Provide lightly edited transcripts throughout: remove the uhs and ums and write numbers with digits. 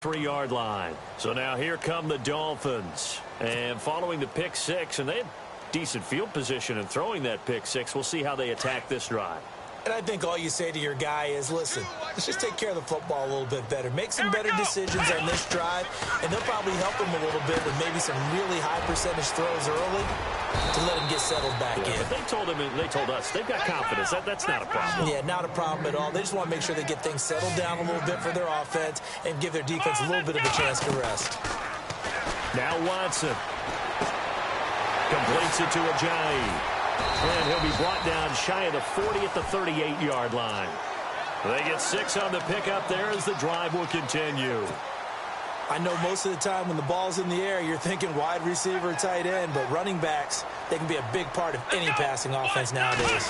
3-yard line. So now here come the Dolphins. And following the pick six, and they had decent field position in throwing that pick six. We'll see how they attack this drive. And I think all you say to your guy is, listen, let's just take care of the football a little bit better. Make some better decisions on this drive, and they'll probably help him a little bit with maybe some really high percentage throws early to let him get settled back in. But they told us they've got confidence. That's not a problem. Yeah, not a problem at all. They just want to make sure they get things settled down a little bit for their offense and give their defense a little bit of a chance to rest. Now Watson completes it to Ajayi. And he'll be brought down shy of the 40 at the 38-yard line. They get 6 on the pickup there as the drive will continue. I know most of the time when the ball's in the air, you're thinking wide receiver, tight end, but running backs, they can be a big part of any passing offense nowadays.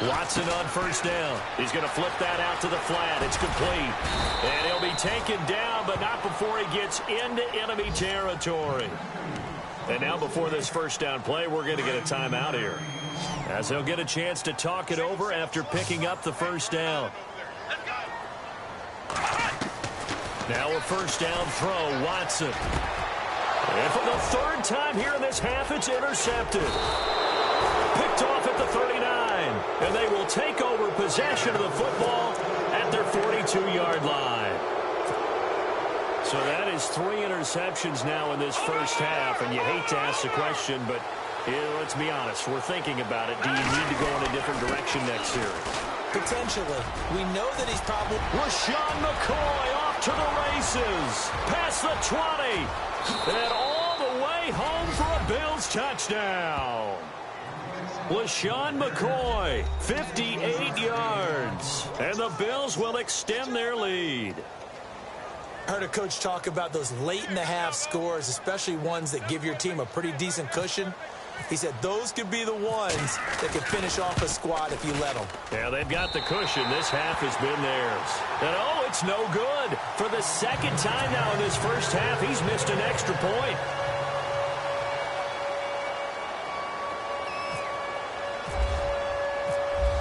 Watson on first down. He's going to flip that out to the flat. It's complete. And he'll be taken down, but not before he gets into enemy territory. And now before this first down play, we're going to get a timeout here, as he'll get a chance to talk it over after picking up the first down. Now a first down throw, Watson. And for the third time here in this half, it's intercepted. Picked off at the 39. And they will take over possession of the football at their 42-yard line. So that is 3 interceptions now in this first half, and you hate to ask the question, but let's be honest, we're thinking about it. Do you need to go in a different direction next series? Potentially. We know that he's probably... LaShawn McCoy off to the races, past the 20, and all the way home for a Bills touchdown. LaShawn McCoy, 58 yards, and the Bills will extend their lead. I heard a coach talk about those late-in-the-half scores, especially ones that give your team a pretty decent cushion. He said those could be the ones that can finish off a squad if you let them. Yeah, they've got the cushion. This half has been theirs. And, oh, it's no good. For the second time now in this first half, he's missed an extra point.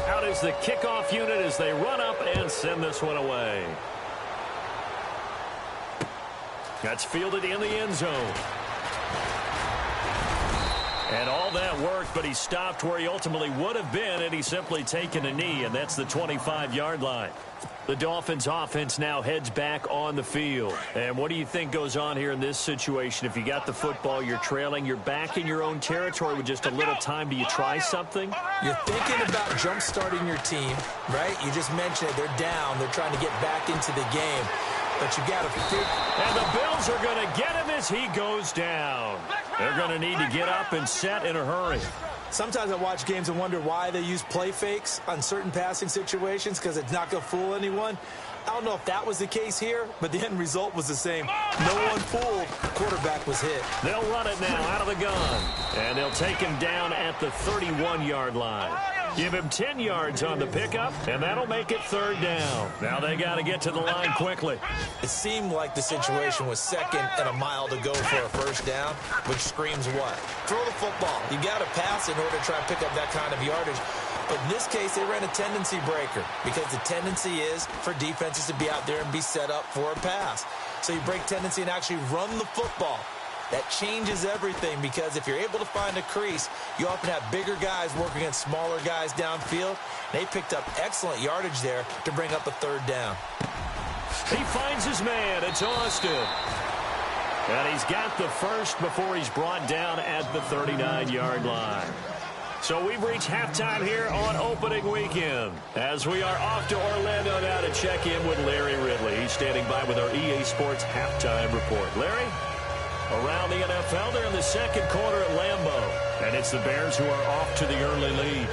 Out is the kickoff unit as they run up and send this one away. That's fielded in the end zone. And all that worked, but he stopped where he ultimately would have been, and he's simply taken a knee, and that's the 25-yard line. The Dolphins' offense now heads back on the field. And what do you think goes on here in this situation? If you got the football, you're trailing, you're back in your own territory with just a little time. Do you try something? You're thinking about jump-starting your team, right? You just mentioned it. They're down. They're trying to get back into the game. But you got to figure. And the Bills are going to get him as he goes down. They're going to need to get up and set in a hurry. Sometimes I watch games and wonder why they use play fakes on certain passing situations, because it's not going to fool anyone. I don't know if that was the case here, but the end result was the same. No one fooled. The quarterback was hit. They'll run it now out of the gun. And they'll take him down at the 31-yard line. Give him 10 yards on the pickup, and that'll make it third down. Now they got to get to the line quickly. It seemed like the situation was second and a mile to go for a first down, which screams what? Throw the football. You got to pass in order to try and pick up that kind of yardage. But in this case, they ran a tendency breaker, because the tendency is for defenses to be out there and be set up for a pass. So you break tendency and actually run the football. That changes everything, because if you're able to find a crease, you often have bigger guys working against smaller guys downfield. They picked up excellent yardage there to bring up a third down. He finds his man. It's Austin. And he's got the first before he's brought down at the 39-yard line. So we've reached halftime here on opening weekend, as we are off to Orlando now to check in with Larry Ridley. He's standing by with our EA Sports halftime report. Larry? Around the NFL, they're in the second quarter at Lambeau, and it's the Bears who are off to the early lead.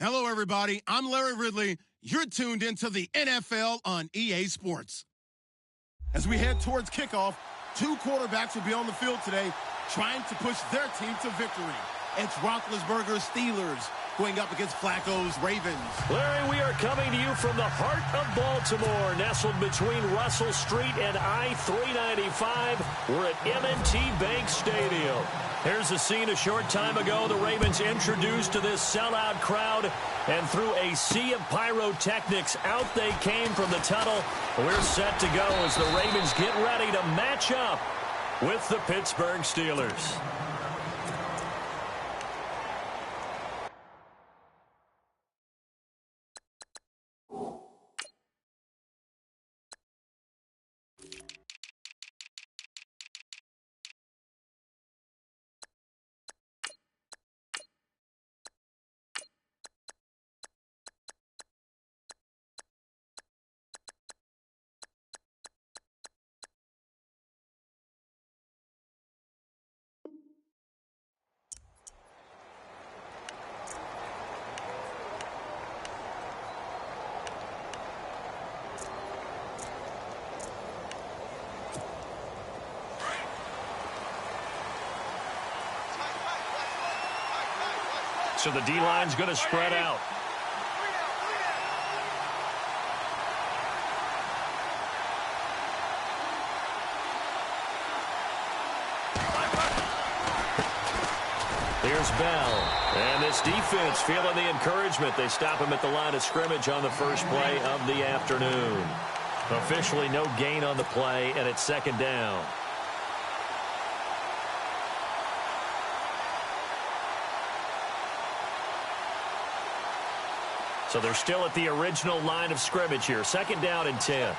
Hello, everybody. I'm Larry Ridley. You're tuned into the NFL on EA Sports. As we head towards kickoff, two quarterbacks will be on the field today trying to push their team to victory. It's Roethlisberger's Steelers going up against Flacco's Ravens. Larry, we are coming to you from the heart of Baltimore, nestled between Russell Street and I-395. We're at M&T Bank Stadium. Here's a scene a short time ago. The Ravens introduced to this sellout crowd, and through a sea of pyrotechnics, out they came from the tunnel. We're set to go as the Ravens get ready to match up with the Pittsburgh Steelers. So the D-line's going to spread out. Here's Bell. And this defense feeling the encouragement. They stop him at the line of scrimmage on the first play of the afternoon. Officially no gain on the play, and it's second down. So they're still at the original line of scrimmage here. Second down and 10.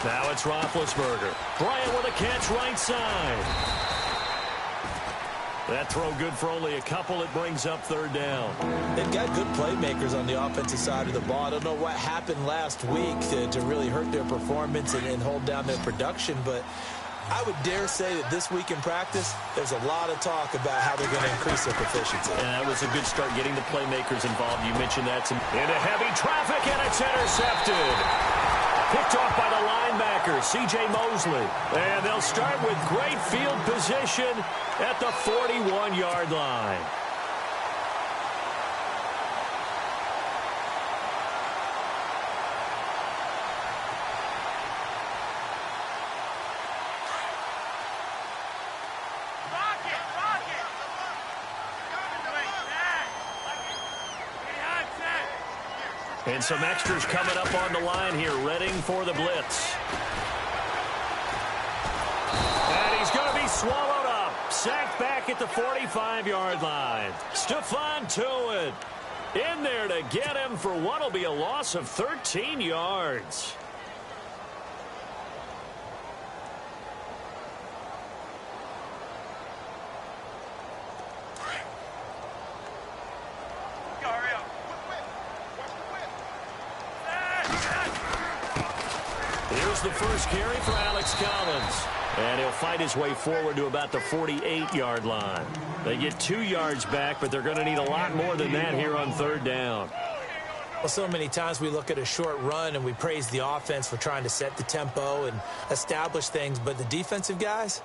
Now it's Roethlisberger. Bryant with a catch right side. That throw good for only a couple. It brings up third down. They've got good playmakers on the offensive side of the ball. I don't know what happened last week to really hurt their performance and hold down their production, but I would dare say that this week in practice, there's a lot of talk about how they're going to increase their proficiency. And that was a good start getting the playmakers involved. You mentioned that. Into heavy traffic, and it's intercepted. Picked off by the linebacker, C.J. Mosley. And they'll start with great field position at the 41-yard line. And some extras coming up on the line here, readying for the blitz. And he's going to be swallowed up. Sacked back at the 45-yard line. Stephon Tuitt in there to get him for what will be a loss of 13 yards. The first carry for Alex Collins. And he'll fight his way forward to about the 48-yard line. They get 2 yards back, but they're going to need a lot more than that here on third down. Well, so many times we look at a short run and we praise the offense for trying to set the tempo and establish things, but the defensive guys,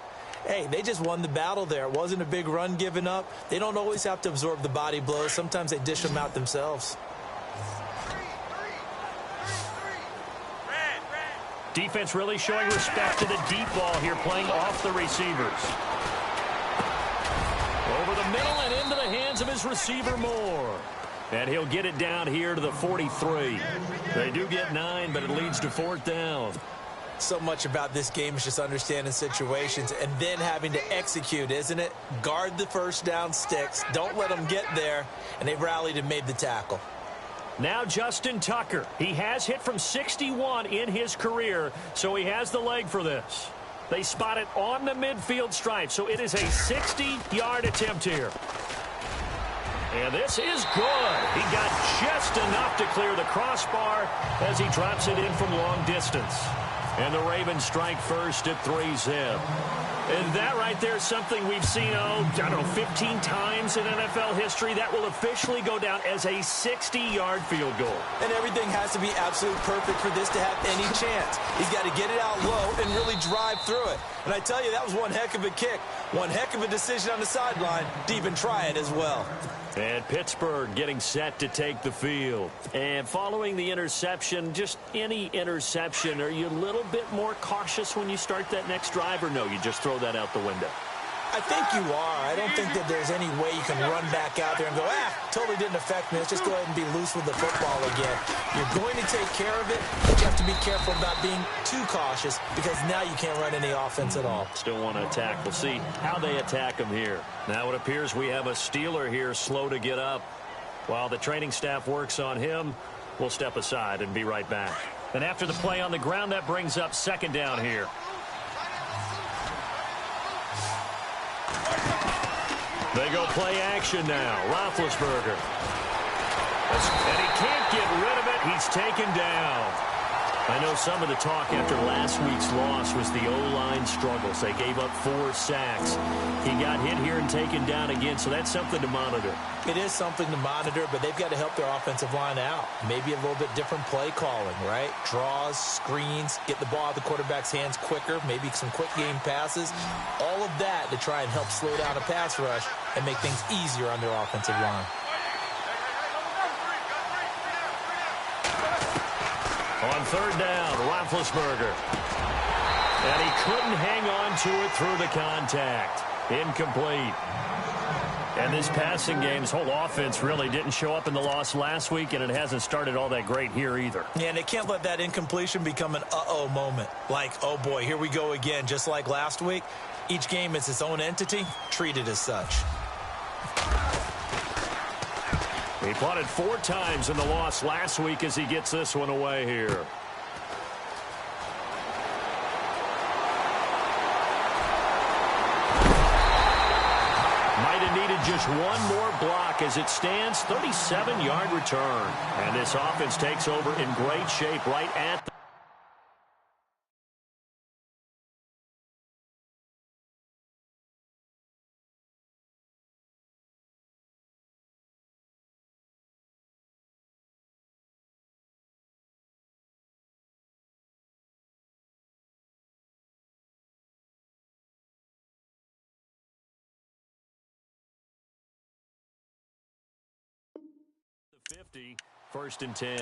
hey, they just won the battle there. It wasn't a big run given up. They don't always have to absorb the body blows. Sometimes they dish them out themselves. Defense really showing respect to the deep ball here, playing off the receivers. Over the middle and into the hands of his receiver Moore. And he'll get it down here to the 43. They do get 9, but it leads to fourth down. So much about this game is just understanding situations and then having to execute, isn't it? Guard the first down sticks. Don't let them get there. And they rallied and made the tackle. Now Justin Tucker. He has hit from 61 in his career, so he has the leg for this. They spot it on the midfield stripe, so it is a 60-yard attempt here. And this is good. He got just enough to clear the crossbar as he drops it in from long distance. And the Ravens strike first at 3-zip. And that right there is something we've seen, I don't know, 15 times in NFL history. That will officially go down as a 60-yard field goal. And everything has to be absolutely perfect for this to have any chance. He's got to get it out low and really drive through it. And I tell you, that was one heck of a kick. One heck of a decision on the sideline to even try it as well. And Pittsburgh getting set to take the field. And following the interception, just any interception, are you a little bit more cautious when you start that next drive, or no, you just throw that out the window? I think you are. I don't think that there's any way you can run back out there and go, totally didn't affect me. Let's just go ahead and be loose with the football again. You're going to take care of it, but you have to be careful about being too cautious because now you can't run any offense at all. Still want to attack. We'll see how they attack him here. Now it appears we have a Steeler here slow to get up. While the training staff works on him, we'll step aside and be right back. And after the play on the ground, that brings up second down here. They go play action now. Roethlisberger. And he can't get rid of it. He's taken down. I know some of the talk after last week's loss was the O-line struggles. They gave up 4 sacks. He got hit here and taken down again, so that's something to monitor. It is something to monitor, but they've got to help their offensive line out. Maybe a little bit different play calling, right? Draws, screens, get the ball out of the quarterback's hands quicker, maybe some quick game passes. All of that to try and help slow down a pass rush and make things easier on their offensive line. On third down, Roethlisberger. And he couldn't hang on to it through the contact. Incomplete. And this passing game's whole offense really didn't show up in the loss last week, and it hasn't started all that great here either. Yeah, and they can't let that incompletion become an uh-oh moment. Like, oh boy, here we go again, just like last week. Each game is its own entity, treated as such. He punted 4 times in the loss last week as he gets this one away here. Might have needed just one more block as it stands, 37-yard return. And this offense takes over in great shape right at the the 50, 1st and 10.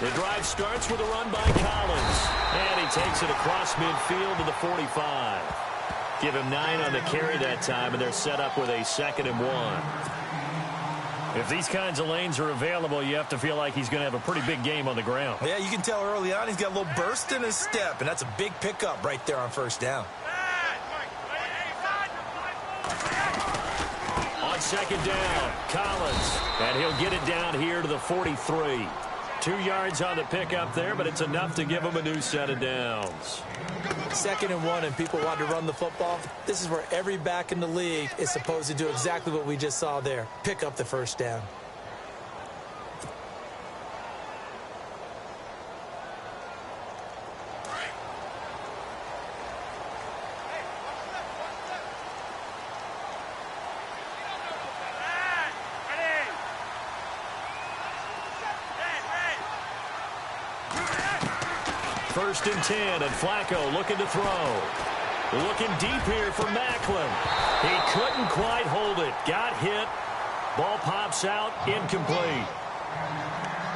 The drive starts with a run by Collins. And he takes it across midfield to the 45. Give him 9 on the carry that time, and they're set up with a 2nd and 1. If these kinds of lanes are available, you have to feel like he's going to have a pretty big game on the ground. Yeah, you can tell early on he's got a little burst in his step, and that's a big pickup right there on 1st down. On 2nd down, Collins. And he'll get it down here to the 43. 2 yards on the pickup there, but it's enough to give him a new set of downs. 2nd and 1, and people want to run the football. This is where every back in the league is supposed to do exactly what we just saw there. Pick up the 1st down. First and 10, and Flacco looking to throw. Looking deep here for Macklin. He couldn't quite hold it. Got hit. Ball pops out. Incomplete.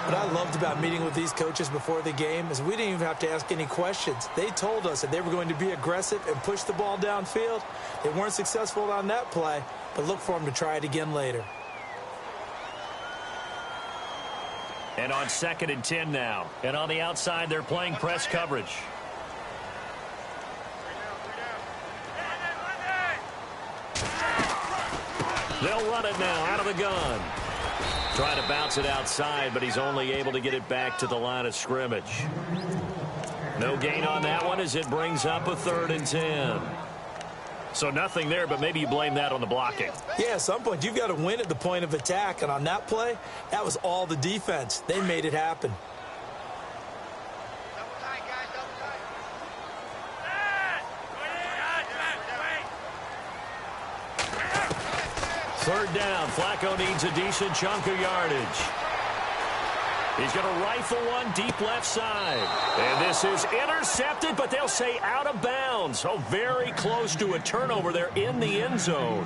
What I loved about meeting with these coaches before the game is we didn't even have to ask any questions. They told us that they were going to be aggressive and push the ball downfield. They weren't successful on that play, but look for them to try it again later. And on 2nd and 10 now. And on the outside, they're playing press coverage. They'll run it now out of the gun. Trying to bounce it outside, but he's only able to get it back to the line of scrimmage. No gain on that one as it brings up a 3rd and 10. So nothing there, but maybe you blame that on the blocking. Yeah, at some point, you've got to win at the point of attack. And on that play, that was all the defense. They made it happen. Third down. Flacco needs a decent chunk of yardage. He's going to rifle one deep left side. And this is intercepted, but they'll say out of bounds. So very close to a turnover there in the end zone.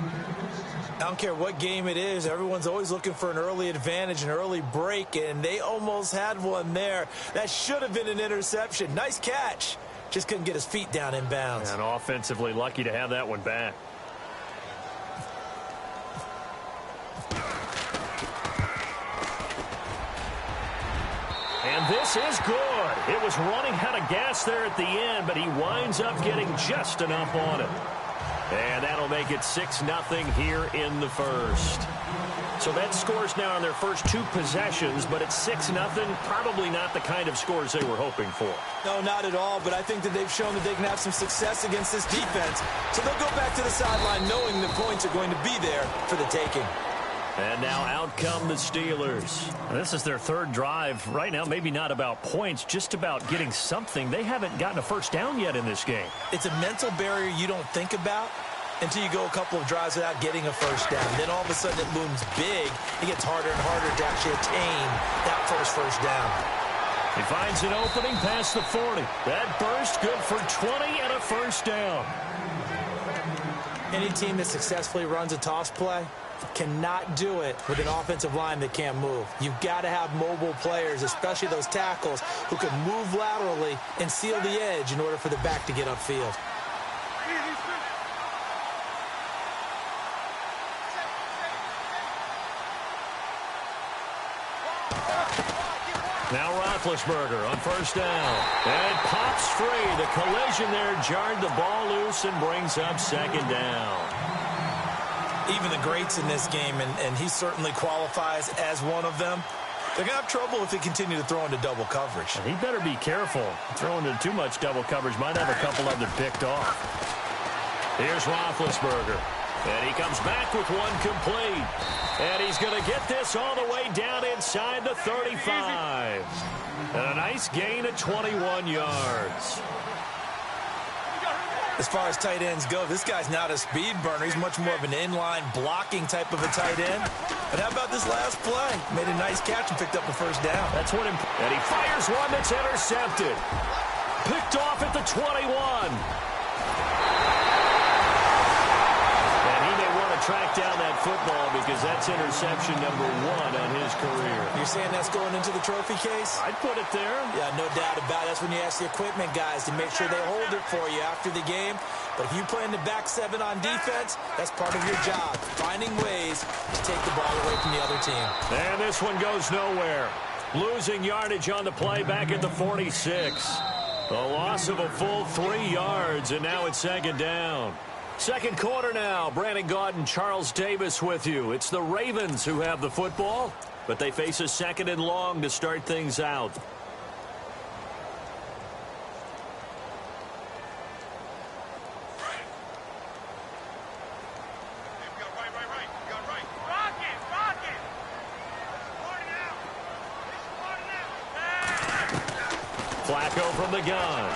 I don't care what game it is. Everyone's always looking for an early advantage, an early break, and they almost had one there. That should have been an interception. Nice catch. Just couldn't get his feet down in bounds. And offensively lucky to have that one back. And this is good. It was running out of gas there at the end, but he winds up getting just enough on it. And that'll make it 6-0 here in the first. So that scores now on their first 2 possessions, but it's 6-0. Probably not the kind of scores they were hoping for. No, not at all, but I think that they've shown that they can have some success against this defense. So they'll go back to the sideline knowing the points are going to be there for the taking. And now out come the Steelers. This is their 3rd drive. Right now, maybe not about points, just about getting something. They haven't gotten a first down yet in this game. It's a mental barrier you don't think about until you go a couple of drives without getting a first down. Then all of a sudden it looms big. It gets harder and harder to actually attain that first down. He finds an opening past the 40. That burst good for 20 and a first down. Any team that successfully runs a toss play cannot do it with an offensive line that can't move. You've got to have mobile players, especially those tackles, who can move laterally and seal the edge in order for the back to get upfield. Now Roethlisberger on first down. And it pops free. The collision there jarred the ball loose and brings up 2nd down. Even the greats in this game, and he certainly qualifies as one of them, they're going to have trouble if they continue to throw into double coverage. And he better be careful. Throwing into too much double coverage might have a couple of them picked off. Here's Roethlisberger. And he comes back with one complete. And he's going to get this all the way down inside the 35. And a nice gain of 21 yards. As far as tight ends go, this guy's not a speed burner. He's much more of an inline blocking type of a tight end. But how about this last play? Made a nice catch and picked up the first down. That's what and he fires one that's intercepted. Picked off at the 21. And he may want to track down that football because that's interception number 1 on his career. You're saying that's going into the trophy case? I'd put it there. Yeah, no doubt about it. That's when you ask the equipment guys to make sure they hold it for you after the game. But if you play in the back 7 on defense, that's part of your job, finding ways to take the ball away from the other team. And this one goes nowhere. Losing yardage on the play back at the 46. A loss of a full 3 yards, and now it's 2nd down. Second quarter now. Brandon Gaudin, Charles Davis with you. It's the Ravens who have the football, but they face a 2nd and long to start things out. Flacco from the gun.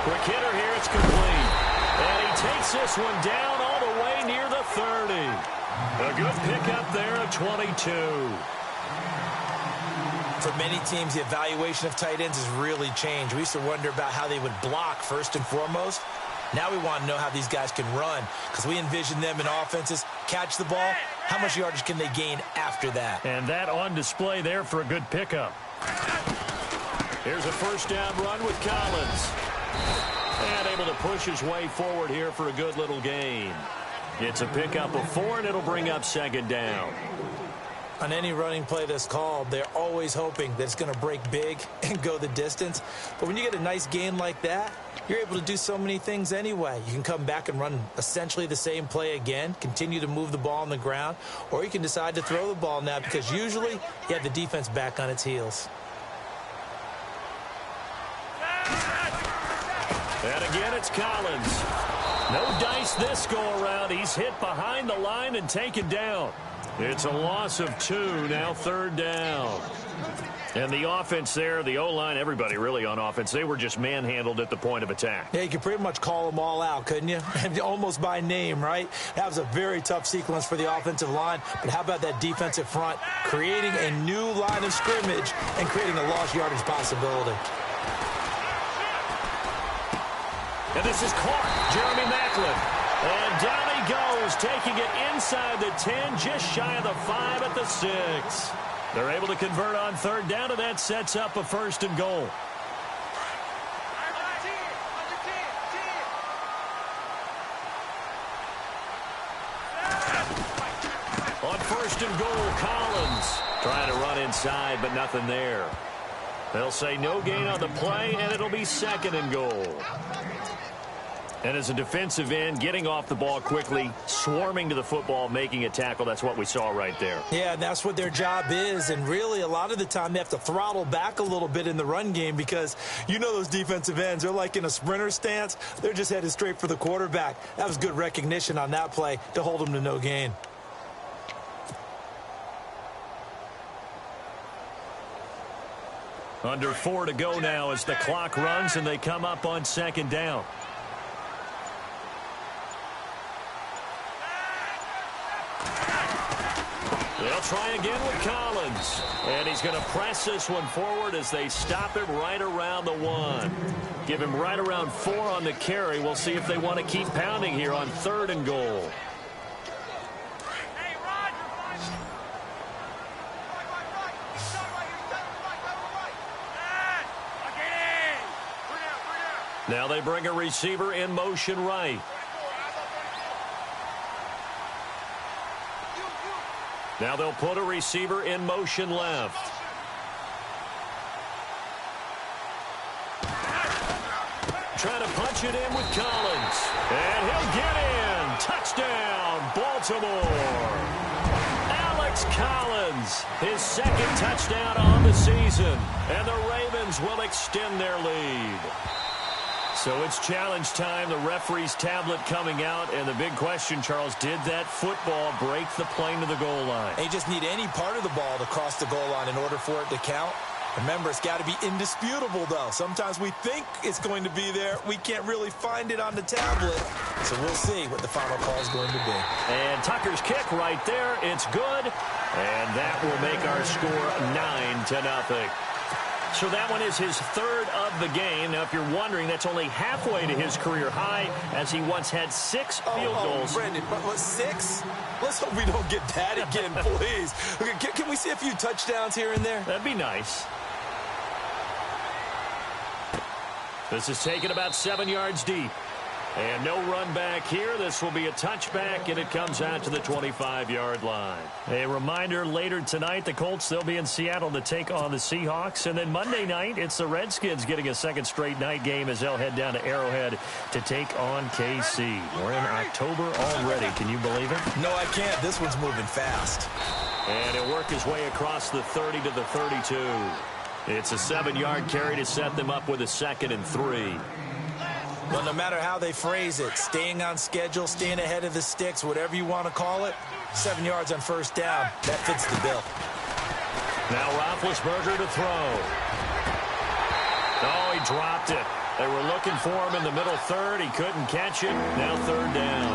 Quick hitter here. It's complete. And he takes this one down all the way near the 30. A good pickup there of 22. For many teams, the evaluation of tight ends has really changed. We used to wonder about how they would block first and foremost. Now we want to know how these guys can run because we envision them in offenses, catch the ball. How much yardage can they gain after that? And that on display there for a good pickup. Here's a first down run with Collins. And able to push his way forward here for a good little gain. It's a pickup of 4, and it'll bring up 2nd down. On any running play that's called, they're always hoping that it's going to break big and go the distance. But when you get a nice gain like that, you're able to do so many things anyway. You can come back and run essentially the same play again, continue to move the ball on the ground, or you can decide to throw the ball now because usually you have the defense back on its heels. And again, it's Collins. No dice this go-around. He's hit behind the line and taken down. It's a loss of 2, now 3rd down. And the offense there, the O-line, everybody really on offense, they were just manhandled at the point of attack. Yeah, you could pretty much call them all out, couldn't you? Almost by name, right? That was a very tough sequence for the offensive line. But how about that defensive front, creating a new line of scrimmage and creating a lost yardage possibility. And this is caught, Jeremy Maclin. And down he goes, taking it inside the 10, just shy of the 5 at the 6. They're able to convert on 3rd down, and that sets up a 1st and goal. On 1st and goal, Collins trying to run inside, but nothing there. They'll say no gain on the play, and it'll be 2nd and goal. And as a defensive end, getting off the ball quickly, swarming to the football, making a tackle, that's what we saw right there. Yeah, and that's what their job is. And really, a lot of the time, they have to throttle back a little bit in the run game because you know those defensive ends, they're like in a sprinter stance. They're just headed straight for the quarterback. That was good recognition on that play to hold them to no gain. Under 4 to go now as the clock runs and they come up on 2nd down. They'll try again with Collins. And he's going to press this one forward as they stop him right around the 1. Give him right around 4 on the carry. We'll see if they want to keep pounding here on 3rd and goal. Now they bring a receiver in motion right. Now they'll put a receiver in motion left. Trying to punch it in with Collins. And he'll get in. Touchdown, Baltimore. Alex Collins, his 2nd touchdown on the season. And the Ravens will extend their lead. So it's challenge time. The referee's tablet coming out. And the big question, Charles, did that football break the plane to the goal line? They just need any part of the ball to cross the goal line in order for it to count. Remember, it's got to be indisputable, though. Sometimes we think it's going to be there. We can't really find it on the tablet. So we'll see what the final call is going to be. And Tucker's kick right there. It's good. And that will make our score 9-0. So that one is his 3rd of the game. Now, if you're wondering, that's only halfway to his career high, as he once had 6 field goals. Brandon, what, 6? Let's hope we don't get that again, please. Okay, can we see a few touchdowns here and there? That'd be nice. This is taken about 7 yards deep. And no run back here. This will be a touchback, and it comes out to the 25-yard line. A reminder, later tonight, the Colts, they'll be in Seattle to take on the Seahawks. And then Monday night, it's the Redskins getting a 2nd straight night game as they'll head down to Arrowhead to take on KC. We're in October already. Can you believe it? No, I can't. This one's moving fast. And he'll work his way across the 30 to the 32. It's a 7-yard carry to set them up with a 2nd and 3. Well, no matter how they phrase it, staying on schedule, staying ahead of the sticks, whatever you want to call it, 7 yards on 1st down, that fits the bill. Now Roethlisberger to throw. Oh, he dropped it. They were looking for him in the middle 3rd. He couldn't catch it. Now 3rd down.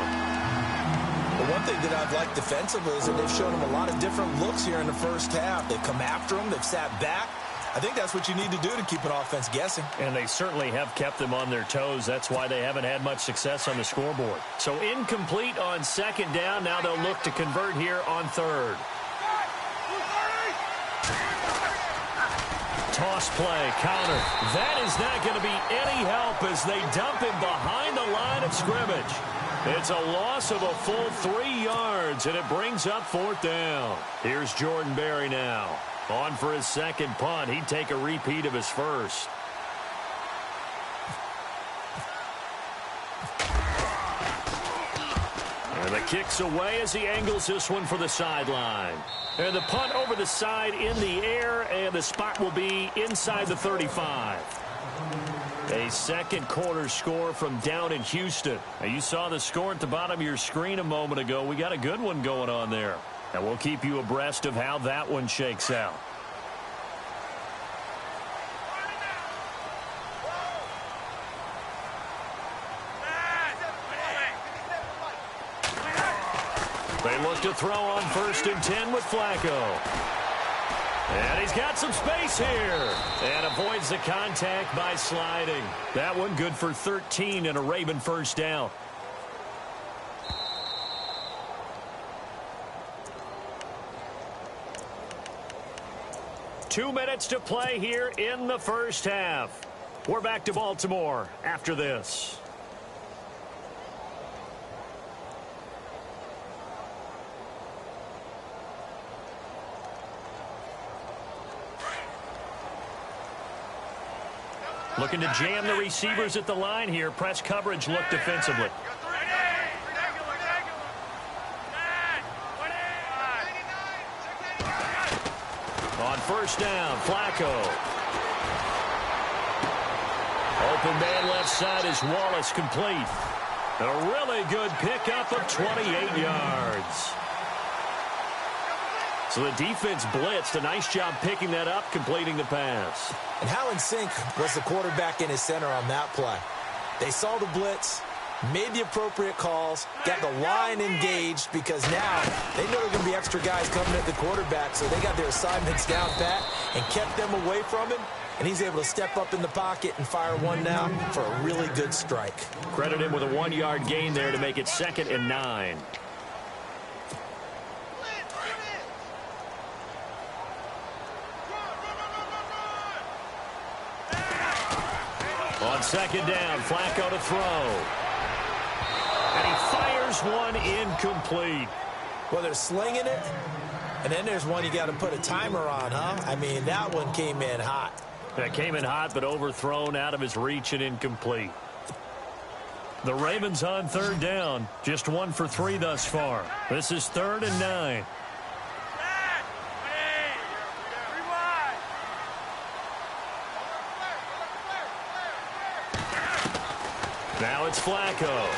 The one thing that I've liked defensively is that they've shown him a lot of different looks here in the 1st half. They've come after him. They've sat back. I think that's what you need to do to keep an offense guessing. And they certainly have kept them on their toes. That's why they haven't had much success on the scoreboard. So incomplete on 2nd down. Now they'll look to convert here on 3rd. Toss play, counter. That is not going to be any help as they dump him behind the line of scrimmage. It's a loss of a full 3 yards, and it brings up 4th down. Here's Jordan Berry now. On for his 2nd punt. He'd take a repeat of his 1st. And the kick's away as he angles this one for the sideline. And the punt over the side in the air, and the spot will be inside the 35. A second quarter score from down in Houston. Now, you saw the score at the bottom of your screen a moment ago. We got a good one going on there. And we'll keep you abreast of how that one shakes out. They look to throw on 1st and 10 with Flacco. And he's got some space here. And avoids the contact by sliding. That one good for 13 and a Raven first down. Two minutes to play here in the first half. We're back to Baltimore after this. Looking to jam the receivers at the line here. Press coverage look defensively. On 1st down, Flacco. Open man left side is Wallace, complete. A really good pickup of 28 yards. So the defense blitzed. A nice job picking that up, completing the pass. And how in sync was the quarterback and his center on that play? They saw the blitz, made the appropriate calls, got the line engaged because now they know there are going to be extra guys coming at the quarterback, so they got their assignments down pat and kept them away from him, and he's able to step up in the pocket and fire one now for a really good strike. Credit him with a 1-yard gain there to make it 2nd and 9. On 2nd down, Flacco to throw. And he fires one incomplete. Well, they're slinging it, and then there's one you got to put a timer on, huh? I mean, that one came in hot. That came in hot, but overthrown out of his reach and incomplete. The Ravens on 3rd down. Just 1 for 3 thus far. This is 3rd and 9. Now it's Flacco.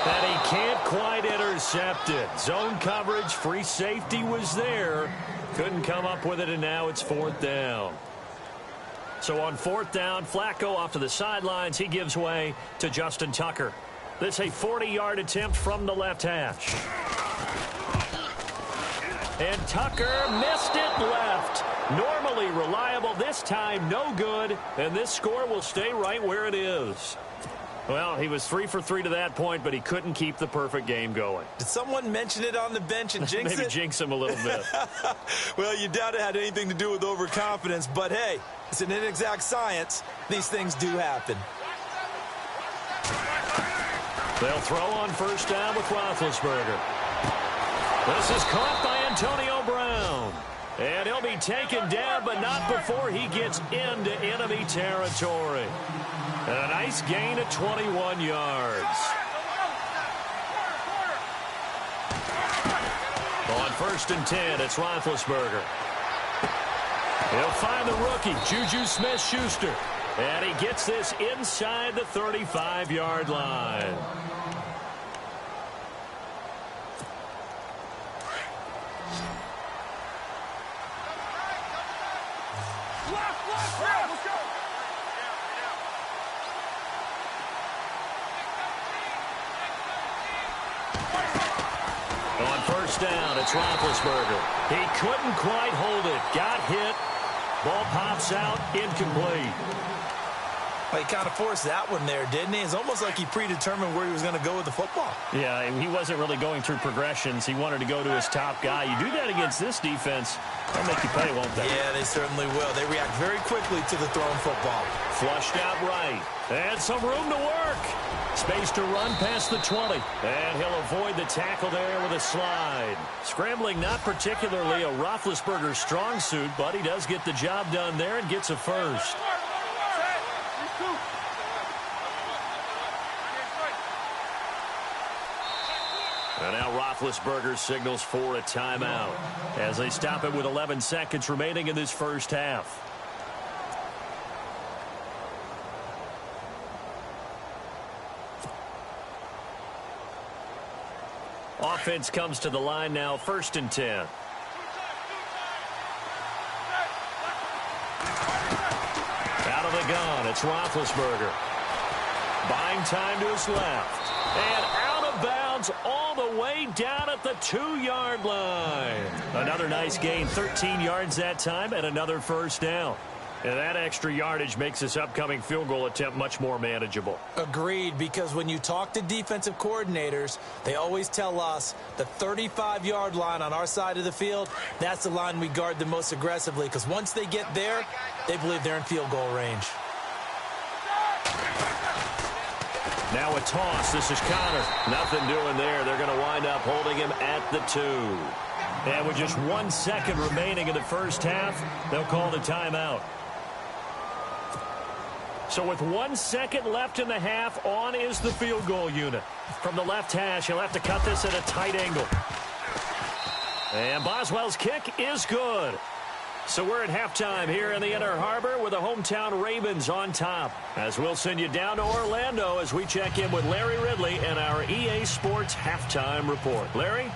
And he can't quite intercept it. Zone coverage, free safety was there. Couldn't come up with it, and now it's 4th down. So on 4th down, Flacco off to the sidelines. He gives way to Justin Tucker. This a 40-yard attempt from the left hash. And Tucker missed it left. Normally reliable, this time no good, and this score will stay right where it is. Well, he was 3 for 3 to that point, but he couldn't keep the perfect game going. Did someone mention it on the bench and jinx it? Maybe jinx him a little bit. Well, you doubt it had anything to do with overconfidence, but hey, it's an inexact science. These things do happen. They'll throw on 1st down with Roethlisberger. This is caught by Antonio Brown. And he'll be taken down, but not before he gets into enemy territory. And a nice gain of 21 yards. On 1st and 10, it's Roethlisberger. He'll find the rookie, Juju Smith-Schuster. And he gets this inside the 35-yard line. On 1st down, it's Roethlisberger. He couldn't quite hold it. Got hit. Ball pops out, incomplete. Well, he kind of forced that one there, didn't he? It's almost like he predetermined where he was going to go with the football. Yeah, he wasn't really going through progressions. He wanted to go to his top guy. You do that against this defense, they'll make you pay, won't they? Yeah, they certainly will. They react very quickly to the thrown football. Flushed out right. And some room to work. Space to run past the 20. And he'll avoid the tackle there with a slide. Scrambling not particularly a Roethlisberger strong suit, but he does get the job done there and gets a first. And now Roethlisberger signals for a timeout as they stop it with 11 seconds remaining in this first half. Offense comes to the line now, 1st and 10. Out of the gun, it's Roethlisberger. Buying time to his left. And out of bounds all the way down at the 2-yard line. Another nice gain, 13 yards that time, and another first down. And that extra yardage makes this upcoming field goal attempt much more manageable. Agreed, because when you talk to defensive coordinators, they always tell us the 35-yard line on our side of the field, that's the line we guard the most aggressively, because once they get there, they believe they're in field goal range. Now a toss. This is Connor. Nothing doing there. They're going to wind up holding him at the 2. And with just 1 second remaining in the first half, they'll call the timeout. So with 1 second left in the half, on is the field goal unit. From the left hash, he'll have to cut this at a tight angle. And Boswell's kick is good. So we're at halftime here in the Inner Harbor with the hometown Ravens on top. As we'll send you down to Orlando as we check in with Larry Ridley and our EA Sports halftime report. Larry?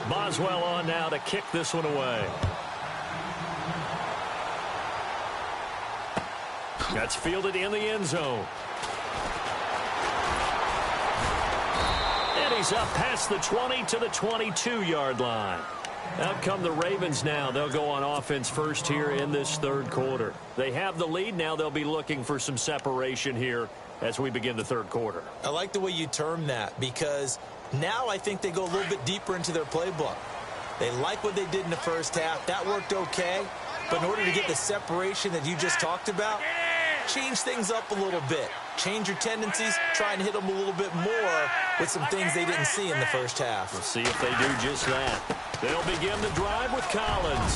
Boswell on now to kick this one away. That's fielded in the end zone. And he's up past the 20 to the 22-yard line. Out come the Ravens now. They'll go on offense first here in this third quarter. They have the lead. Now they'll be looking for some separation here as we begin the third quarter. I like the way you term that, because now I think they go a little bit deeper into their playbook. They like what they did in the first half. That worked okay. But in order to get the separation that you just talked about, change things up a little bit. Change your tendencies. Try and hit them a little bit more with some things they didn't see in the first half. We'll see if they do just that. They'll begin the drive with Collins.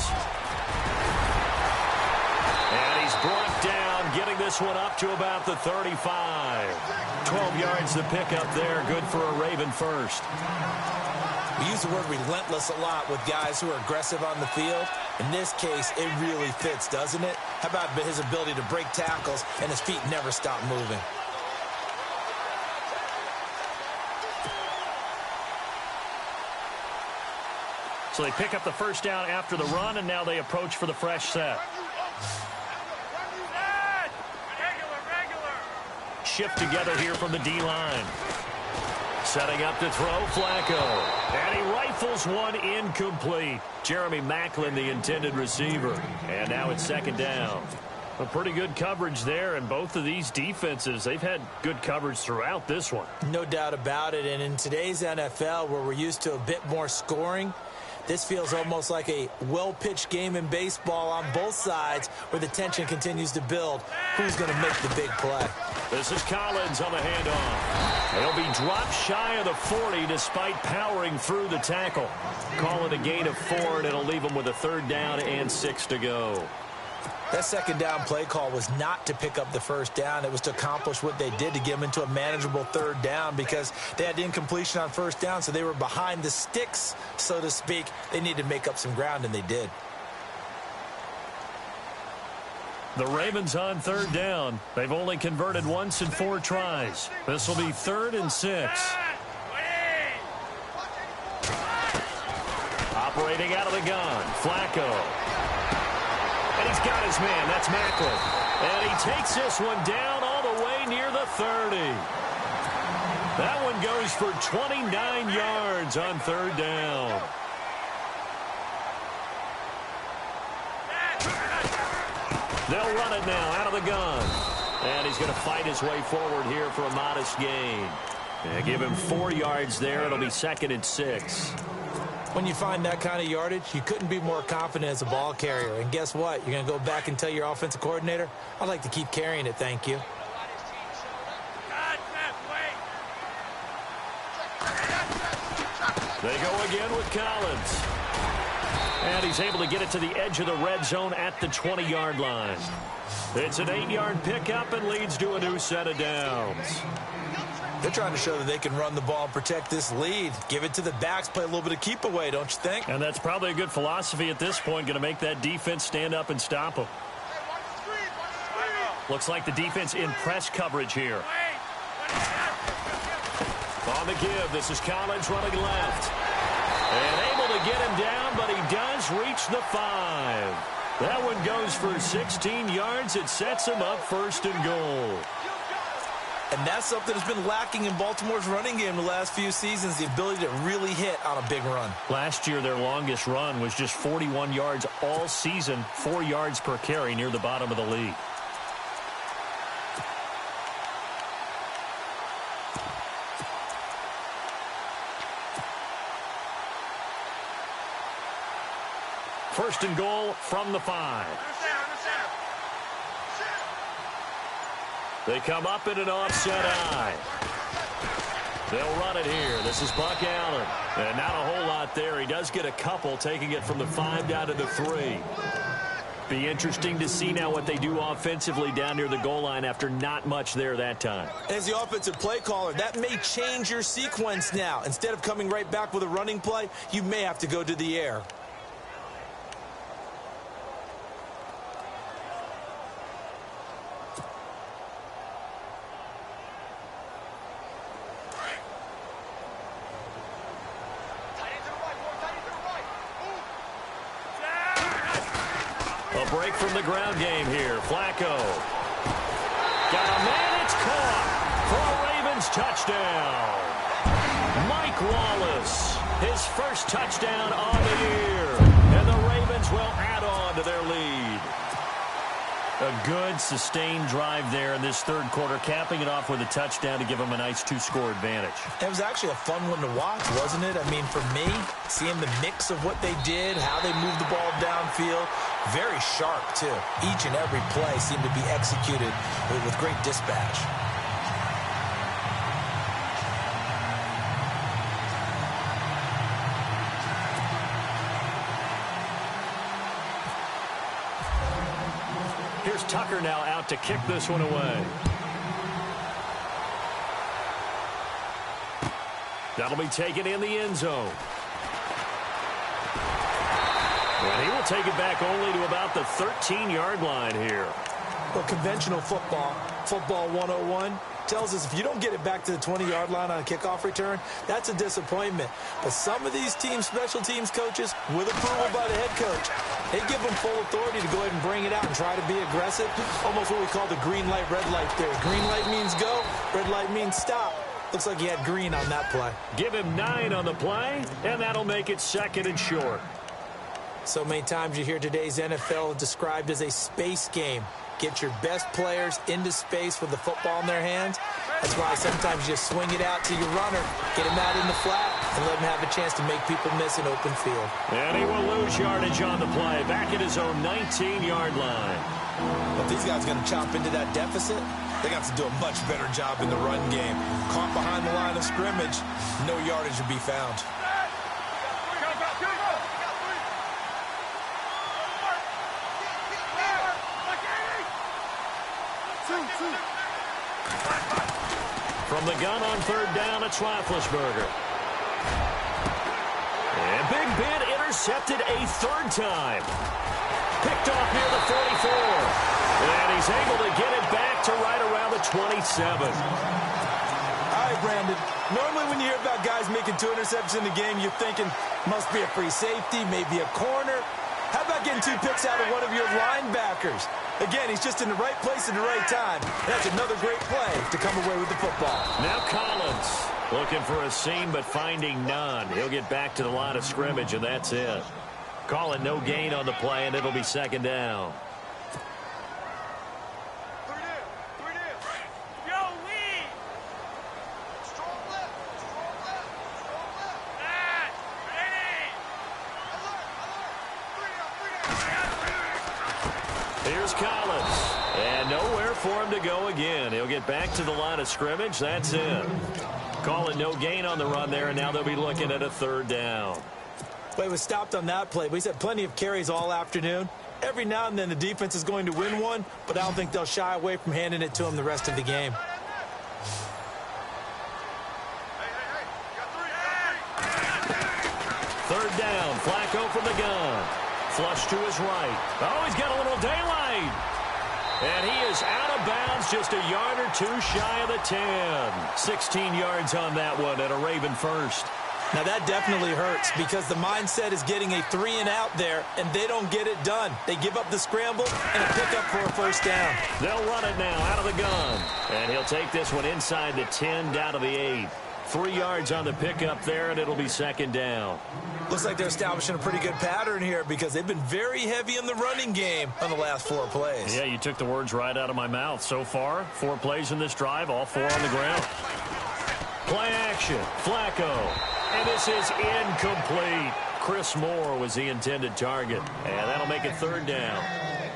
And he's brought down, getting this one up to about the 35. 12 yards to pick up there. Good for a Raven first. We use the word relentless a lot with guys who are aggressive on the field. In this case, it really fits, doesn't it? How about his ability to break tackles and his feet never stop moving? So they pick up the first down after the run, and now they approach for the fresh set. Shift together here from the D-line. Setting up to throw, Flacco. And he rifles one incomplete. Jeremy Maclin, the intended receiver. And now it's second down. A pretty good coverage there, and both of these defenses, they've had good coverage throughout this one. No doubt about it, and in today's NFL, where we're used to a bit more scoring, this feels almost like a well-pitched game in baseball on both sides where the tension continues to build. Who's going to make the big play? This is Collins on the handoff. He'll be dropped shy of the 40 despite powering through the tackle. Call it a gain of 4, and it'll leave him with a third down and 6 to go. That second down play call was not to pick up the first down. It was to accomplish what they did, to get them into a manageable third down, because they had incompletion on first down, so they were behind the sticks, so to speak. They needed to make up some ground, and they did. The Ravens on third down. They've only converted once in 4 tries. This will be 3rd and 6. Operating out of the gun, Flacco. And he's got his man. That's Maclin. And he takes this one down all the way near the 30. That one goes for 29 yards on third down. They'll run it now out of the gun. And he's going to fight his way forward here for a modest gain. And give him 4 yards there. It'll be 2nd and 6. When you find that kind of yardage, you couldn't be more confident as a ball carrier. And guess what? You're going to go back and tell your offensive coordinator, I'd like to keep carrying it, thank you. They go again with Collins. And he's able to get it to the edge of the red zone at the 20-yard line. It's an 8-yard pickup and leads to a new set of downs. They're trying to show that they can run the ball and protect this lead. Give it to the backs, play a little bit of keep away, don't you think? And that's probably a good philosophy at this point, going to make that defense stand up and stop them. Looks like the defense in press coverage here. On the give, this is Collins running left. And able to get him down, but he does reach the 5. That one goes for 16 yards. It sets him up 1st and goal. And that's something that's been lacking in Baltimore's running game the last few seasons, the ability to really hit on a big run. Last year, their longest run was just 41 yards all season, 4 yards per carry near the bottom of the league. First and goal from the 5. They come up in an offset eye. They'll run it here. This is Buck Allen. And not a whole lot there. He does get a couple, taking it from the 5 down to the 3. Be interesting to see now what they do offensively down near the goal line after not much there that time. As the offensive play caller, that may change your sequence now. Instead of coming right back with a running play, you may have to go to the air. A break from the ground game here. Flacco. Got a man. It's caught for a Ravens touchdown. Mike Wallace, his first touchdown on the year. And the Ravens will add on to their lead. A good, sustained drive there in this third quarter, capping it off with a touchdown to give them a nice 2-score advantage. It was actually a fun one to watch, wasn't it? I mean, for me, seeing the mix of what they did, how they moved the ball downfield, very sharp, too. Each and every play seemed to be executed with great dispatch. Here's Tucker now out to kick this one away. That'll be taken in the end zone. And he will take it back only to about the 13-yard line here. Well, conventional football 101, tells us if you don't get it back to the 20-yard line on a kickoff return, that's a disappointment. But some of these teams, special teams coaches, with approval by the head coach, they give them full authority to go ahead and bring it out and try to be aggressive. Almost what we call the green light, red light theory. Green light means go, red light means stop. Looks like he had green on that play. Give him 9 on the play, and that'll make it 2nd and short. So many times you hear today's NFL described as a space game. Get your best players into space with the football in their hands. That's why sometimes you just swing it out to your runner, get him out in the flat, and let him have a chance to make people miss an open field. And he will lose yardage on the play, back at his own 19-yard line. But these guys are going to chop into that deficit. They got to do a much better job in the run game. Caught behind the line of scrimmage, no yardage to be found. From the gun on 3rd down, it's Roethlisberger. And Big Ben intercepted a 3rd time. Picked off near the 44. And he's able to get it back to right around the 27. All right, Brandon. Normally when you hear about guys making 2 interceptions in the game, you're thinking must be a free safety, maybe a corner. How about getting 2 picks out of one of your linebackers? Again, he's just in the right place at the right time. That's another great play to come away with the football. Now Collins looking for a seam but finding none. He'll get back to the line of scrimmage, and that's it. Calling no gain on the play, and it'll be 2nd down. Here's Collins. And nowhere for him to go again. He'll get back to the line of scrimmage. That's it. Calling no gain on the run there, and now they'll be looking at a 3rd down. Well, he was stopped on that play, but he's had plenty of carries all afternoon. Every now and then the defense is going to win one, but I don't think they'll shy away from handing it to him the rest of the game. Third down, Flacco from the gun. Flush to his right. Oh, he's got a little daylight. And he is out of bounds, just a yard or two shy of the 10. 16 yards on that one and a Raven first. Now that definitely hurts because the mindset is getting a 3-and-out there, and they don't get it done. They give up the scramble and a pickup for a first down. They'll run it now out of the gun. And he'll take this one inside the 10 down to the 8. 3 yards on the pickup there, and it'll be second down. Looks like they're establishing a pretty good pattern here because they've been very heavy in the running game on the last 4 plays. Yeah, you took the words right out of my mouth. So far, 4 plays in this drive, all 4 on the ground. Play action, Flacco. And this is incomplete. Chris Moore was the intended target. And that'll make it third down.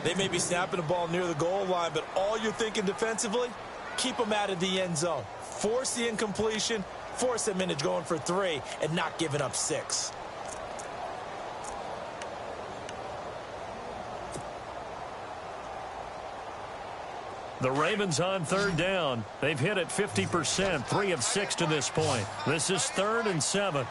They may be snapping the ball near the goal line, but all you're thinking defensively, keep them out of the end zone. Force the incompletion, force them into going for 3, and not giving up 6. The Ravens on third down. They've hit it 50%, 3 of 6 to this point. This is 3rd and 7.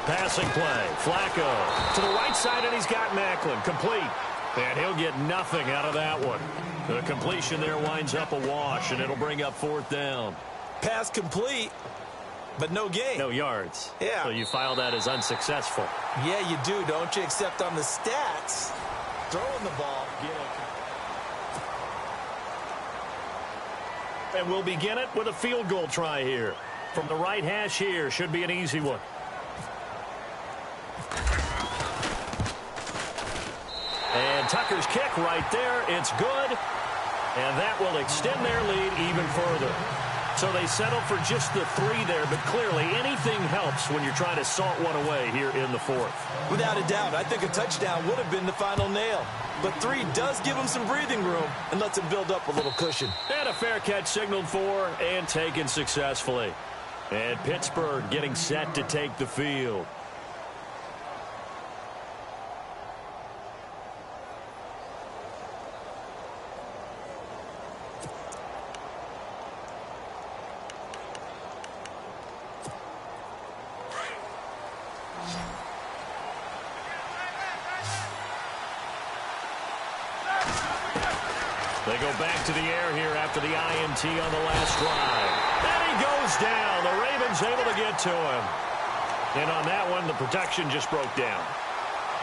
Passing play. Flacco to the right side, and he's got Macklin. Complete. And he'll get nothing out of that one. The completion there winds up a wash, and it'll bring up 4th down. Pass complete, but no gain. No yards. Yeah. So you file that as unsuccessful. Yeah, you do, don't you? Except on the stats, throwing the ball. And we'll begin it with a field goal try here. From the right hash here, should be an easy one. And Tucker's kick right there. It's good. And that will extend their lead even further. So they settle for just the 3 there, but clearly anything helps when you're trying to salt one away here in the 4th. Without a doubt, I think a touchdown would have been the final nail. But 3 does give them some breathing room and lets them build up a little cushion. And a fair catch signaled for and taken successfully. And Pittsburgh getting set to take the field. They go back to the air here after the INT on the last drive. And he goes down. The Ravens able to get to him. And on that one, the protection just broke down.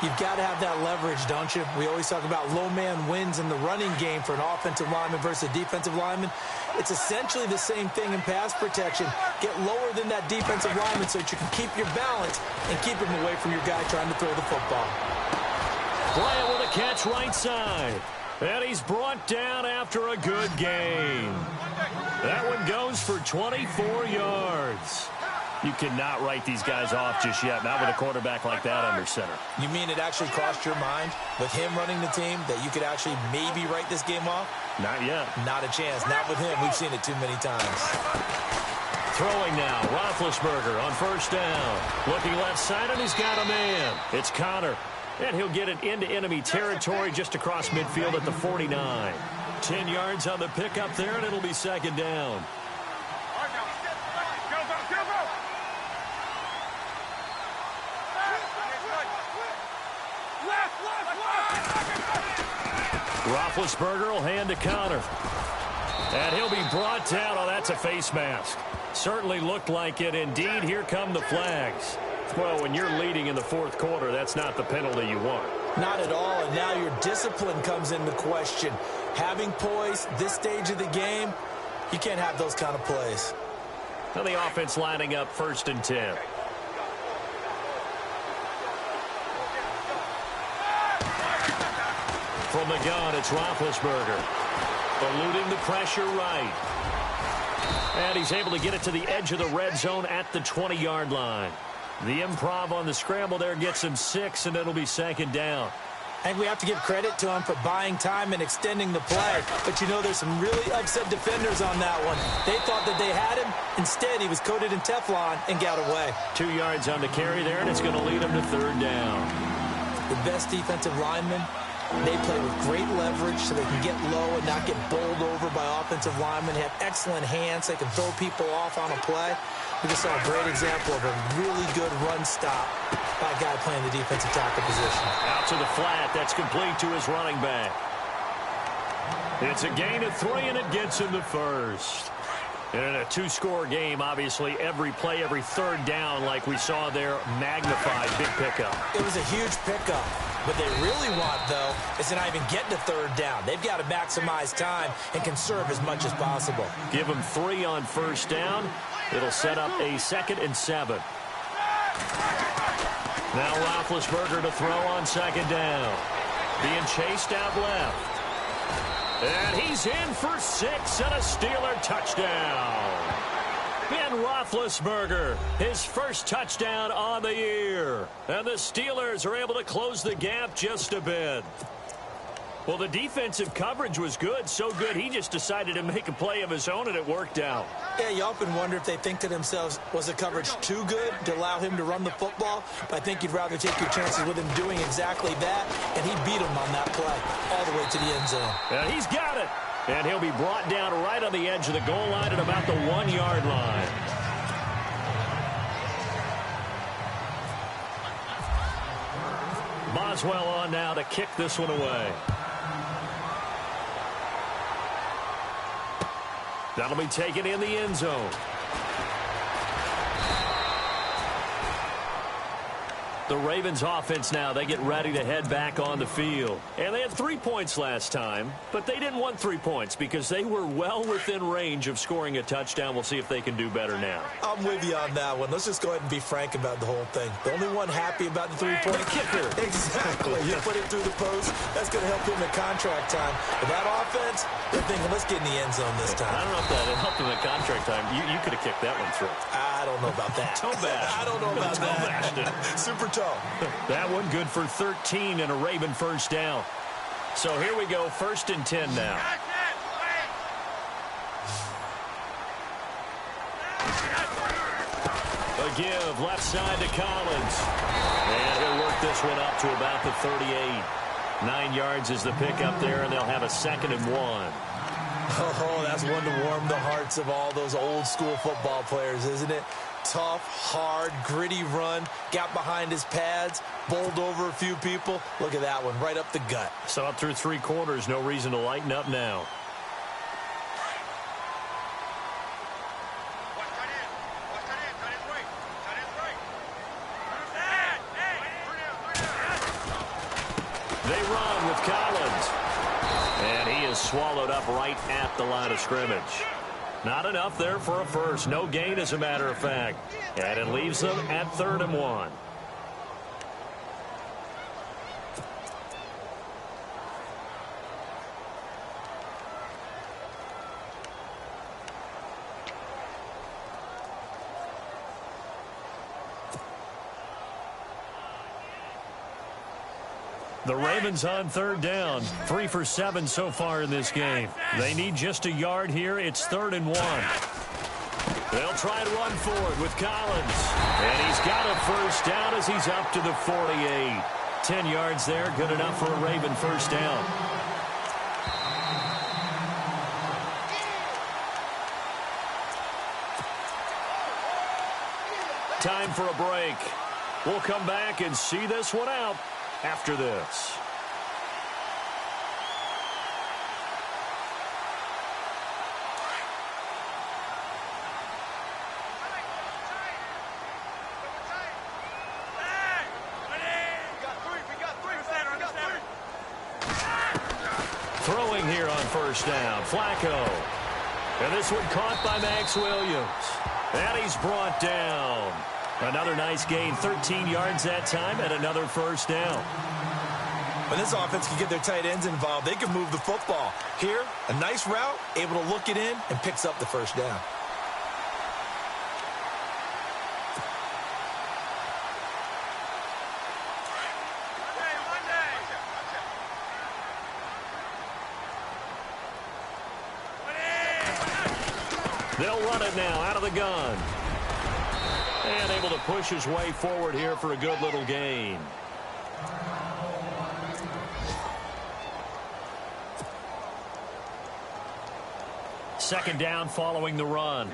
You've got to have that leverage, don't you? We always talk about low man wins in the running game for an offensive lineman versus a defensive lineman. It's essentially the same thing in pass protection. Get lower than that defensive lineman so that you can keep your balance and keep him away from your guy trying to throw the football. Playing with a catch right side. And he's brought down after a good game. That one goes for 24 yards. You cannot write these guys off just yet, not with a quarterback like that under center. You mean it actually crossed your mind with him running the team that you could actually maybe write this game off? Not yet. Not a chance. Not with him. We've seen it too many times. Throwing now, Roethlisberger on first down. Looking left side, and he's got a man. It's Connor. And he'll get it into enemy territory just across midfield at the 49. 10 yards on the pickup there, and it'll be second down. Roethlisberger will hand to Connor. And he'll be brought down. Oh, that's a face mask. Certainly looked like it. Indeed, here come the flags. Well, when you're leading in the 4th quarter, that's not the penalty you want. Not at all, and now your discipline comes into question. Having poise this stage of the game, you can't have those kind of plays. Now the offense lining up 1st and 10. From the gun, it's Roethlisberger. Eluding the pressure right. And he's able to get it to the edge of the red zone at the 20-yard line. The improv on the scramble there gets him 6, and it'll be second down. And we have to give credit to him for buying time and extending the play. But, you know, there's some really upset defenders on that one. They thought that they had him. Instead, he was coated in Teflon and got away. 2 yards on the carry there, and it's going to lead him to third down. The best defensive linemen, they play with great leverage so they can get low and not get bowled over by offensive linemen. They have excellent hands. They can throw people off on a play. We just saw a great example of a really good run stop by a guy playing the defensive tackle position. Out to the flat. That's complete to his running back. It's a gain of 3, and it gets him the first. And in a 2-score game, obviously, every play, every third down, like we saw there, magnified. Big pickup. It was a huge pickup. What they really want, though, is to not even get to third down. They've got to maximize time and conserve as much as possible. Give them 3 on first down. It'll set up a 2nd and 7. Now Roethlisberger to throw on 2nd down. Being chased out left. And he's in for 6 and a Steeler touchdown. Ben Roethlisberger, his first touchdown on the year. And the Steelers are able to close the gap just a bit. Well, the defensive coverage was good, so good he just decided to make a play of his own, and it worked out. Yeah, you often wonder if they think to themselves, was the coverage too good to allow him to run the football? But I think you'd rather take your chances with him doing exactly that, and he beat him on that play all the way to the end zone. And he's got it. And he'll be brought down right on the edge of the goal line at about the 1-yard line. Boswell on now to kick this one away. That'll be taken in the end zone. The Ravens offense now, they get ready to head back on the field. And they had 3 points last time, but they didn't want 3 points because they were well within range of scoring a touchdown. We'll see if they can do better now. I'm with you on that one. Let's just go ahead and be frank about the whole thing. The only one happy about the 3-point kicker. Exactly. You put it through the post. That's going to help him in contract time. But that offense, they're thinking, let's get in the end zone this time. I don't know if that helped him in contract time. You could have kicked that one through. I don't know about that. Toe bash. I don't know about that. Super toe. That one good for 13 and a Raven first down. So here we go, 1st and 10 now. A give left side to Collins. And he'll work this one up to about the 38. 9 yards is the pickup there, and they'll have a 2nd and 1. Oh, that's one to warm the hearts of all those old school football players, isn't it? Tough, hard, gritty run, got behind his pads, bowled over a few people. Look at that one, right up the gut. So up through 3 quarters, no reason to lighten up now. They run with Collins. And he is swallowed up right at the line of scrimmage. Not enough there for a first. No gain, as a matter of fact. And it leaves them at 3rd and 1. The Ravens on 3rd down. 3 for 7 so far in this game. They need just a yard here. It's 3rd and 1. They'll try and run forward with Collins. And he's got a first down as he's up to the 48. 10 yards there, good enough for a Raven first down. Time for a break. We'll come back and see this one out after this. Throwing here on first down, Flacco. And this one caught by Max Williams. And he's brought down. Another nice gain, 13 yards that time, and another first down. When this offense can get their tight ends involved, they can move the football. Here, a nice route, able to look it in, and picks up the first down. They'll run it now out of the gun. And able to push his way forward here for a good little gain. Second down following the run.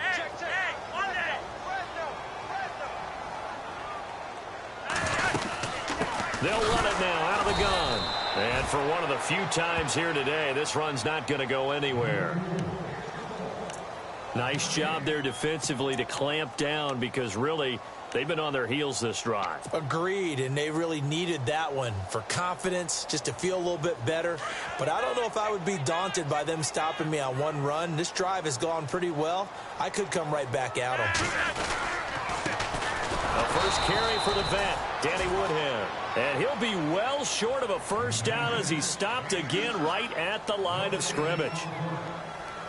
They'll run it now out of the gun. And for one of the few times here today, this run's not going to go anywhere. Nice job there defensively to clamp down because really they've been on their heels this drive. Agreed, and they really needed that one for confidence, just to feel a little bit better. But I don't know if I would be daunted by them stopping me on one run. This drive has gone pretty well. I could come right back at them. A first carry for the vet, Danny Woodhead. And he'll be well short of a first down as he stopped again right at the line of scrimmage.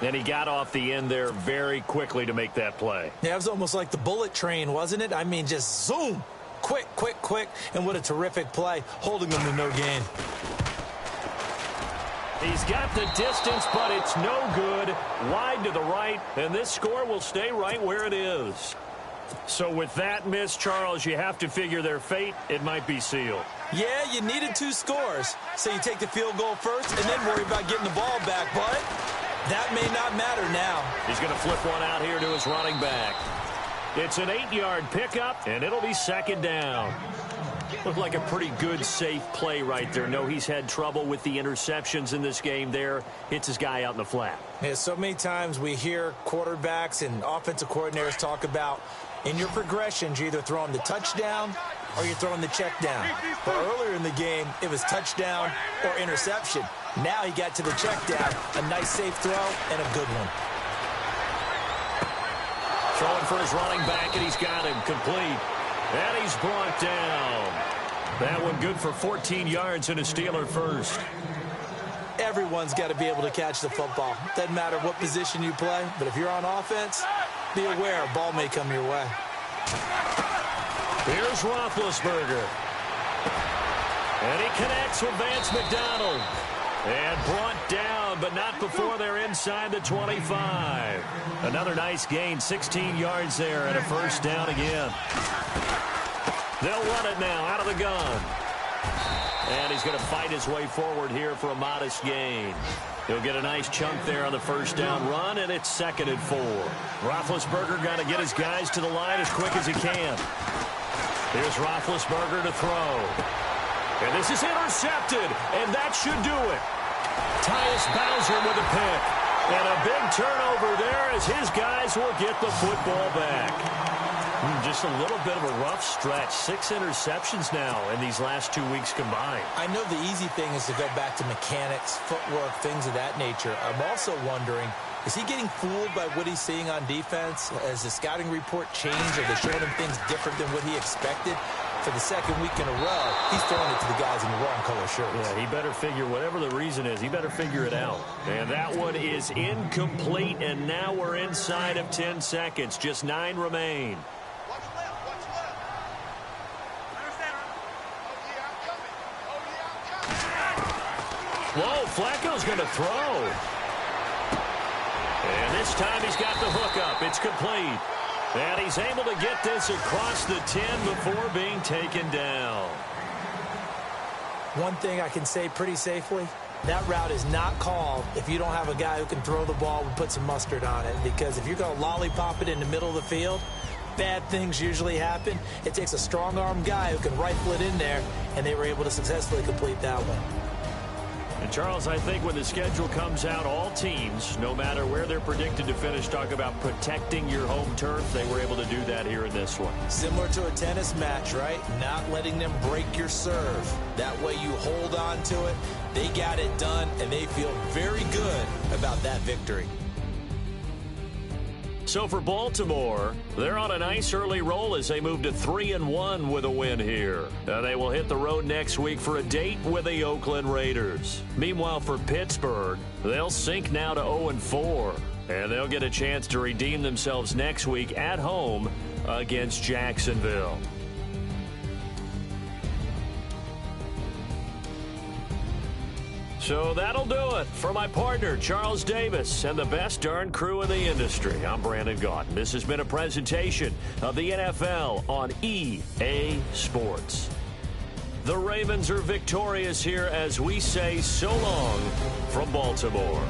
And he got off the end there very quickly to make that play. Yeah, it was almost like the bullet train, wasn't it? I mean, just zoom. Quick, quick, quick. And what a terrific play, holding them to no gain. He's got the distance, but it's no good. Wide to the right, and this score will stay right where it is. So with that miss, Charles, you have to figure their fate. It might be sealed. Yeah, you needed 2 scores. So you take the field goal first and then worry about getting the ball back, but that may not matter now. He's going to flip one out here to his running back. It's an 8-yard pickup, and it'll be second down. Looked like a pretty good, safe play right there. No, he's had trouble with the interceptions in this game there. Hits his guy out in the flat. Yeah, so many times we hear quarterbacks and offensive coordinators talk about in your progressions, you're either throwing the touchdown or you're throwing the check down. But earlier in the game, it was touchdown or interception. Now he got to the check down. A nice safe throw and a good one. Throwing for his running back, and he's got him complete. And he's brought down. That one good for 14 yards and a Steeler first. Everyone's got to be able to catch the football. Doesn't matter what position you play, but if you're on offense, be aware a ball may come your way. Here's Roethlisberger. And he connects with Vance McDonald. And brought down, but not before they're inside the 25. Another nice gain, 16 yards there, and a first down again. They'll run it now out of the gun. And he's going to fight his way forward here for a modest gain. He'll get a nice chunk there on the first down run, and it's 2nd and 4. Roethlisberger got to get his guys to the line as quick as he can. Here's Roethlisberger to throw. And this is intercepted, and that should do it. Tyus Bowser with a pick. And a big turnover there as his guys will get the football back. Just a little bit of a rough stretch. 6 interceptions now in these last 2 weeks combined. I know the easy thing is to go back to mechanics, footwork, things of that nature. I'm also wondering, is he getting fooled by what he's seeing on defense? Has the scouting report changed? Are they showing him things different than what he expected? For the 2nd week in a row, he's throwing it to the guys in the wrong color shirts. Yeah, he better figure, whatever the reason is, he better figure it out. And that one is incomplete, and now we're inside of 10 seconds. Just 9 remain. Whoa, Flacco's going to throw. And this time he's got the hook up. It's complete. And he's able to get this across the 10 before being taken down. One thing I can say pretty safely, that route is not called if you don't have a guy who can throw the ball and put some mustard on it. Because if you're going to lollipop it in the middle of the field, bad things usually happen. It takes a strong-arm guy who can rifle it in there, and they were able to successfully complete that one. And, Charles, I think when the schedule comes out, all teams, no matter where they're predicted to finish, talk about protecting your home turf. They were able to do that here in this one. Similar to a tennis match, right? Not letting them break your serve. That way you hold on to it. They got it done, and they feel very good about that victory. So for Baltimore, they're on a nice early roll as they move to 3-1 with a win here. They will hit the road next week for a date with the Oakland Raiders. Meanwhile, for Pittsburgh, they'll sink now to 0-4. And they'll get a chance to redeem themselves next week at home against Jacksonville. So that'll do it for my partner, Charles Davis, and the best darn crew in the industry. I'm Brandon Gaudin. This has been a presentation of the NFL on EA Sports. The Ravens are victorious here as we say so long from Baltimore.